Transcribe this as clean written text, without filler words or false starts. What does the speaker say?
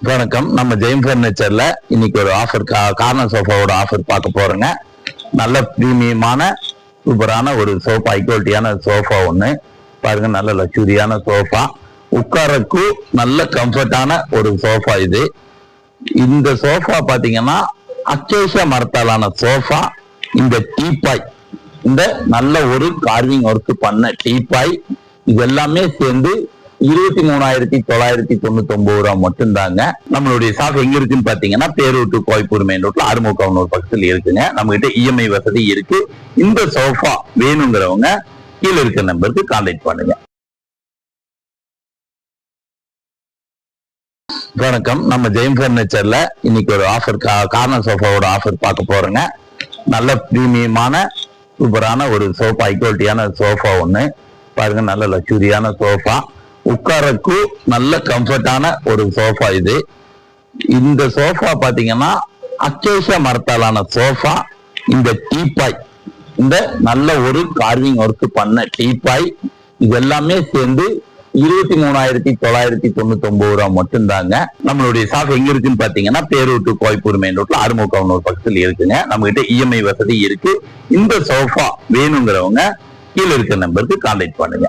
வணக்கம். நம்ம ஜெயம் பர்னிச்சர்ல இன்னைக்கு ஒரு ஆஃபர், கார்னர் சோஃபாவோட ஆஃபர் பார்க்க போறோங்க. நல்ல பிரீமியமான சூப்பரான ஒரு சோஃபா, ஈக்குவலிட்டியான சோஃபா ஒண்ணு பாருங்க. நல்ல லக்ஸுரியான சோஃபா, உட்காரக்கு நல்ல கம்ஃபர்டான ஒரு சோஃபா இது. இந்த சோஃபா பாத்தீங்கன்னா அக்கேஷியா மரத்தாலான சோஃபா. இந்த டீப்பாய், இந்த நல்ல ஒரு கார்விங் ஒர்க் பண்ண டீப்பாய், இது எல்லாமே சேர்ந்து 23,999 ரூபா மட்டும்தாங்க. நம்மளுடைய ஷாப் எங்க இருக்குன்னு பாத்தீங்கன்னா பேரூர் டு கோயம்புத்தூர் மெயின் ரோட்ல ஆறுமுகவனூர் பக்கத்தில் இருக்குங்க. நம்ம கிட்ட இஎம்ஐ வசதி இருக்கு. இந்த சோஃபா வேணுங்கிறவங்க கீழே இருக்க நம்பருக்கு கான்டாக்ட் பண்ணுங்க. வணக்கம். நம்ம ஜெயம் பர்னிச்சர்ல இன்னைக்கு ஒரு ஆஃபர், கார்னர் சோஃபாவோட ஆஃபர் பார்க்க போறோங்க. நல்ல பிரீமியமான சூப்பரான ஒரு சோஃபா, ஈக்குவலிட்டியான சோஃபா ஒண்ணு பாருங்க. நல்ல லக்ஸுரியான சோஃபா, உட்காரக்கு நல்ல கம்ஃபர்டான ஒரு சோஃபா இது. இந்த சோஃபா பாத்தீங்கன்னா அக்கேஷியா மரத்தாலான சோஃபா. இந்த டீப்பாய், இந்த நல்ல ஒரு கார்விங் ஒர்க் பண்ண டீப்பாய், இது எல்லாமே சேர்ந்து 23,999 ரூபா மட்டும்தாங்க. நம்மளுடைய ஷாப் எங்க இருக்குன்னு பாத்தீங்கன்னா பேரூர் டு கோயம்புத்தூர் மெயின் ரோட்ல ஆறுமுகவனூர் பக்கத்தில் இருக்குங்க. நம்ம கிட்ட இஎம்ஐ வசதி இருக்கு. இந்த சோஃபா வேணுங்கிறவங்க கீழே இருக்க நம்பருக்கு கான்டாக்ட் பண்ணுங்க.